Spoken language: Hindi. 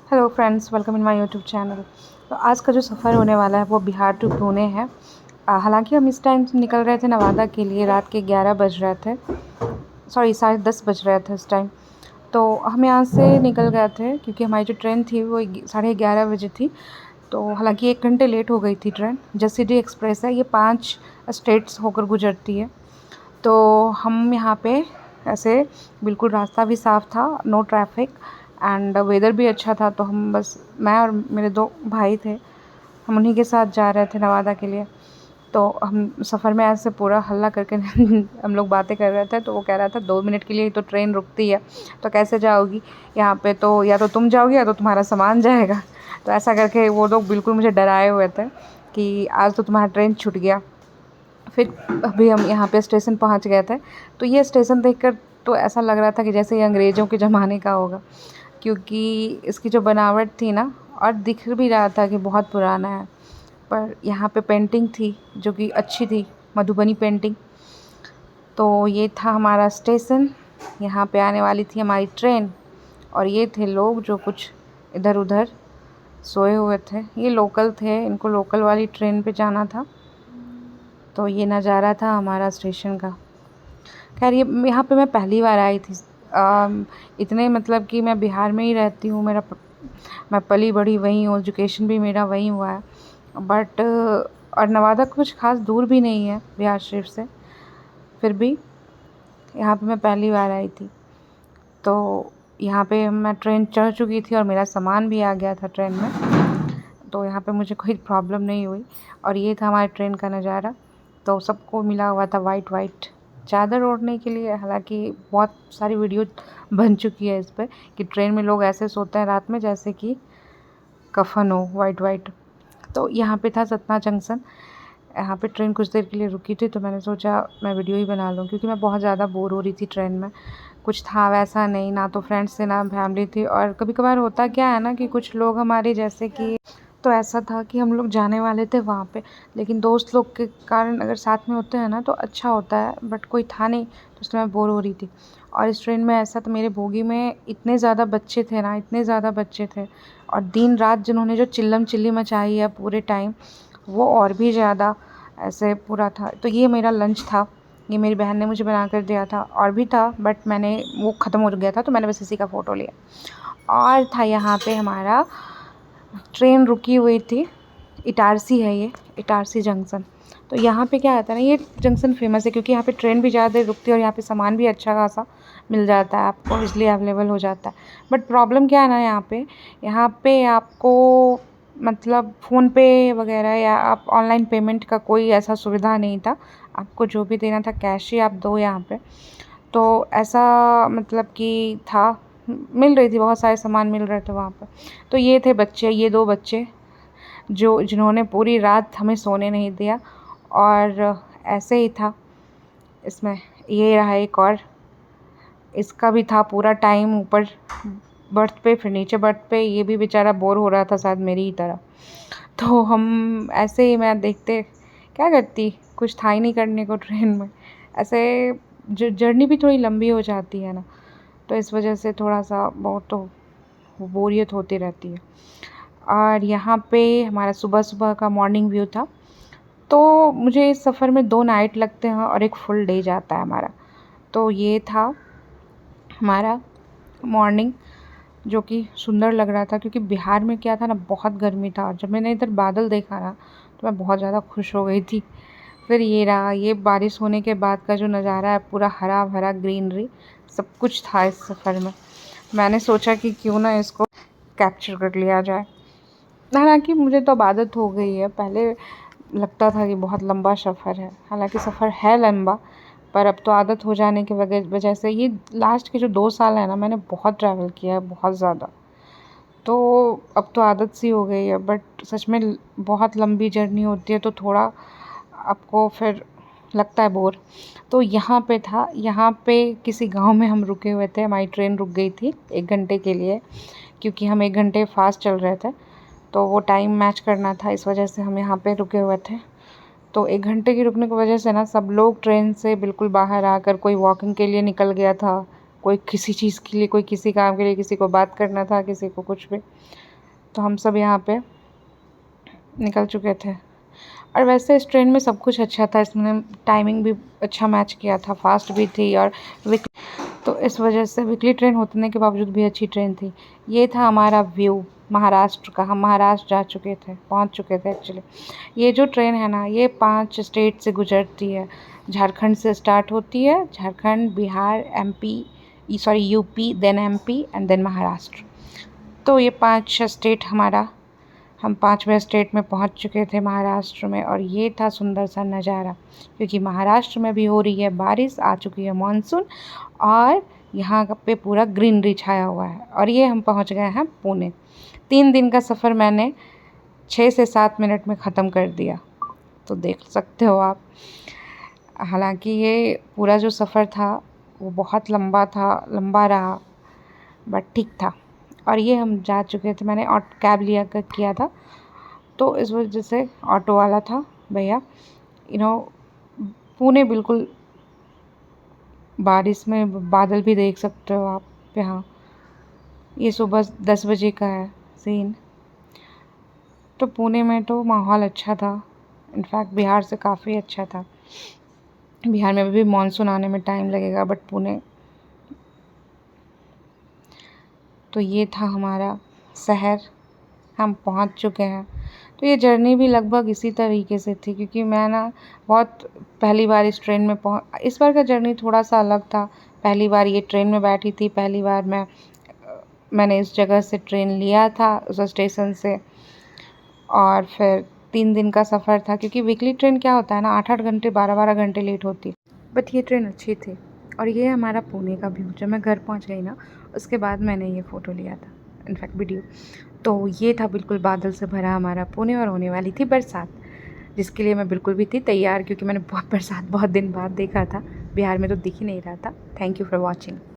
Hello friends, welcome in my YouTube channel. तो आज का जो सफ़र होने वाला है वो बिहार टू पुणे है। हालांकि हम इस टाइम निकल रहे थे नवादा के लिए, रात के 11 बज रहे थे, सॉरी 10:30 बज रहे थे इस टाइम। तो हम यहाँ से निकल गए थे क्योंकि हमारी जो ट्रेन थी वो 11:30 थी। तो हालांकि 1 घंटे लेट हो गई थी ट्रेन। जस्ट सिटी एक्सप्रेस है, ये 5 स्टेट्स होकर गुजरती है। तो हम यहाँ पे ऐसे बिल्कुल रास्ता भी साफ़ था, नो ट्रैफिक एंड वेदर भी अच्छा था। तो हम बस मैं और मेरे 2 भाई थे, हम उन्हीं के साथ जा रहे थे नवादा के लिए। तो हम सफ़र में ऐसे पूरा हल्ला करके हम लोग बातें कर रहे थे। तो वो कह रहा था 2 मिनट के लिए ही तो ट्रेन रुकती है, तो कैसे जाओगी यहाँ पे, तो या तो तुम जाओगी या तो तुम्हारा सामान जाएगा। तो ऐसा करके वो लोग बिल्कुल मुझे डराए हुए थे कि आज तो तुम्हारा ट्रेन छूट गया। फिर अभी हम यहाँ पे स्टेशन पहुँच गए थे। तो ये स्टेशन देखकर तो ऐसा लग रहा था कि जैसे ये अंग्रेज़ों के ज़माने का होगा, क्योंकि इसकी जो बनावट थी ना, और दिख भी रहा था कि बहुत पुराना है। पर यहाँ पे पेंटिंग थी जो कि अच्छी थी, मधुबनी पेंटिंग। तो ये था हमारा स्टेशन, यहाँ पे आने वाली थी हमारी ट्रेन, और ये थे लोग जो कुछ इधर उधर सोए हुए थे। ये लोकल थे, इनको लोकल वाली ट्रेन पे जाना था। तो ये नज़ारा था हमारा स्टेशन का। खैर ये यहाँ पे मैं पहली बार आई थी। इतने मतलब कि मैं बिहार में ही रहती हूँ, मैं पली बड़ी वहीं हूँ, एजुकेशन भी मेरा वहीं हुआ है। बट और नवादा कुछ ख़ास दूर भी नहीं है बिहार शरीफ से, फिर भी यहाँ पे मैं पहली बार आई थी। तो यहाँ पे मैं ट्रेन चढ़ चुकी थी और मेरा सामान भी आ गया था ट्रेन में, तो यहाँ पे मुझे कोई प्रॉब्लम नहीं हुई। और ये था हमारे ट्रेन का नज़ारा। तो सबको मिला हुआ था वाइट वाइट चादर ओढ़ने के लिए। हालांकि बहुत सारी वीडियो बन चुकी है इस पर कि ट्रेन में लोग ऐसे सोते हैं रात में जैसे कि कफन हो, वाइट वाइट। तो यहाँ पे था सतना जंक्शन। यहाँ पे ट्रेन कुछ देर के लिए रुकी थी, तो मैंने सोचा मैं वीडियो ही बना लूँ, क्योंकि मैं बहुत ज़्यादा बोर हो रही थी ट्रेन में। कुछ था वैसा नहीं, ना तो फ्रेंड्स थे ना फैमिली थी। और कभी कभार होता क्या है ना कि कुछ लोग हमारे जैसे कि, तो ऐसा था कि हम लोग जाने वाले थे वहाँ पे, लेकिन दोस्त लोग के कारण अगर साथ में होते हैं ना तो अच्छा होता है। बट कोई था नहीं, तो इसलिए मैं बोर हो रही थी। और इस ट्रेन में ऐसा तो मेरे बोगी में इतने ज़्यादा बच्चे थे ना, इतने ज़्यादा बच्चे थे, और दिन रात जिन्होंने जो चिल्लम चिल्ली मचाई है पूरे टाइम, वो और भी ज़्यादा ऐसे पूरा था। तो ये मेरा लंच था, ये मेरी बहन ने मुझे बना कर दिया था। और भी था बट मैंने वो ख़त्म हो गया था, तो मैंने बस इसी का फ़ोटो लिया। और था यहाँ पे हमारा ट्रेन रुकी हुई थी, इटारसी है ये, इटारसी जंक्शन। तो यहाँ पे क्या आता है ना, ये जंक्शन फेमस है क्योंकि यहाँ पे ट्रेन भी ज़्यादा देर रुकती है और यहाँ पे सामान भी अच्छा खासा मिल जाता है आपको, इसलिए अवेलेबल हो जाता है। बट प्रॉब्लम क्या है ना, यहाँ पे आपको मतलब फ़ोन पे वगैरह या आप ऑनलाइन पेमेंट का कोई ऐसा सुविधा नहीं था। आपको जो भी देना था कैश ही आप दो यहाँ पे। तो ऐसा मतलब कि था, मिल रही थी, बहुत सारे सामान मिल रहे थे वहाँ पर। तो ये थे बच्चे, ये 2 बच्चे जिन्होंने पूरी रात हमें सोने नहीं दिया। और ऐसे ही था इसमें। ये रहा एक और, इसका भी था पूरा टाइम ऊपर बर्थ पे, फिर नीचे बर्थ पे। ये भी बेचारा बोर हो रहा था शायद मेरी ही तरह। तो हम ऐसे ही, मैं देखते क्या करती, कुछ था ही नहीं करने को ट्रेन में। ऐसे जर्नी भी थोड़ी लंबी हो जाती है ना, तो इस वजह से थोड़ा सा बहुत तो बोरियत होती रहती है। और यहाँ पे हमारा सुबह सुबह का मॉर्निंग व्यू था। तो मुझे इस सफ़र में 2 नाइट लगते हैं और 1 फुल डे जाता है हमारा। तो ये था हमारा मॉर्निंग, जो कि सुंदर लग रहा था क्योंकि बिहार में क्या था ना, बहुत गर्मी था। और जब मैंने इधर बादल देखा ना तो मैं बहुत ज़्यादा खुश हो गई थी। फिर ये रहा, ये बारिश होने के बाद का जो नज़ारा है, पूरा हरा भरा ग्रीनरी सब कुछ था इस सफ़र में। मैंने सोचा कि क्यों ना इसको कैप्चर कर लिया जाए। हालांकि मुझे तो अब आदत हो गई है, पहले लगता था कि बहुत लंबा सफ़र है। हालांकि सफ़र है लंबा, पर अब तो आदत हो जाने की वजह से, ये लास्ट के जो 2 साल है ना, मैंने बहुत ट्रैवल किया है, बहुत ज़्यादा। तो अब तो आदत सी हो गई है। बट सच में बहुत लंबी जर्नी होती है तो थोड़ा आपको फिर लगता है बोर। तो यहाँ पे था, यहाँ पे किसी गांव में हम रुके हुए थे। हमारी ट्रेन रुक गई थी 1 घंटे के लिए, क्योंकि हम 1 घंटे फास्ट चल रहे थे, तो वो टाइम मैच करना था, इस वजह से हम यहाँ पे रुके हुए थे। तो 1 घंटे की रुकने की वजह से ना, सब लोग ट्रेन से बिल्कुल बाहर आकर, कोई वॉकिंग के लिए निकल गया था, कोई किसी चीज़ के लिए, कोई किसी काम के लिए, किसी को बात करना था, किसी को कुछ भी। तो हम सब यहाँ पे निकल चुके थे। और वैसे इस ट्रेन में सब कुछ अच्छा था, इसमें टाइमिंग भी अच्छा मैच किया था, फास्ट भी थी और तो इस वजह से वीकली ट्रेन होने के बावजूद भी अच्छी ट्रेन थी। ये था हमारा व्यू महाराष्ट्र का। हम महाराष्ट्र जा चुके थे, पहुंच चुके थे एक्चुअली। ये जो ट्रेन है ना, ये 5 स्टेट से गुजरती है। झारखंड से स्टार्ट होती है, Jharkhand, Bihar, UP, then MP and then Maharashtra. तो ये 5 स्टेट हम 5वें स्टेट में पहुंच चुके थे महाराष्ट्र में। और ये था सुंदर सा नज़ारा, क्योंकि महाराष्ट्र में भी हो रही है बारिश, आ चुकी है मानसून और यहाँ पे पूरा ग्रीनरी छाया हुआ है। और ये हम पहुंच गए हैं पुणे। 3 दिन का सफ़र मैंने 6 से 7 मिनट में ख़त्म कर दिया, तो देख सकते हो आप। हालांकि ये पूरा जो सफ़र था वो बहुत लंबा रहा, बट ठीक था। और ये हम जा चुके थे, मैंने कैब किया था, तो इस वजह से ऑटो वाला था भैया। पुणे बिल्कुल बारिश में, बादल भी देख सकते हो आप यहाँ। ये सुबह 10 बजे का है सीन। तो पुणे में तो माहौल अच्छा था, इनफैक्ट बिहार से काफ़ी अच्छा था। बिहार में भी मानसून आने में टाइम लगेगा, बट पुणे। तो ये था हमारा शहर, हम पहुंच चुके हैं। तो ये जर्नी भी लगभग इसी तरीके से थी, क्योंकि मैं ना बहुत पहली बार इस ट्रेन में इस बार का जर्नी थोड़ा सा अलग था। पहली बार ये ट्रेन में बैठी थी, पहली बार मैंने इस जगह से ट्रेन लिया था, उस स्टेशन से। और फिर 3 दिन का सफ़र था, क्योंकि वीकली ट्रेन क्या होता है ना, 8-8 घंटे, 12-12 घंटे लेट होती है। बट ये ट्रेन अच्छी थी। और ये हमारा पुणे का व्यू। जब मैं घर पहुंच गई ना, उसके बाद मैंने ये फ़ोटो लिया था, इनफैक्ट वीडियो। तो ये था बिल्कुल बादल से भरा हमारा पुणे, और होने वाली थी बरसात, जिसके लिए मैं बिल्कुल भी थी तैयार, क्योंकि मैंने बरसात बहुत दिन बाद देखा था। बिहार में तो दिख ही नहीं रहा था। Thank you for watching.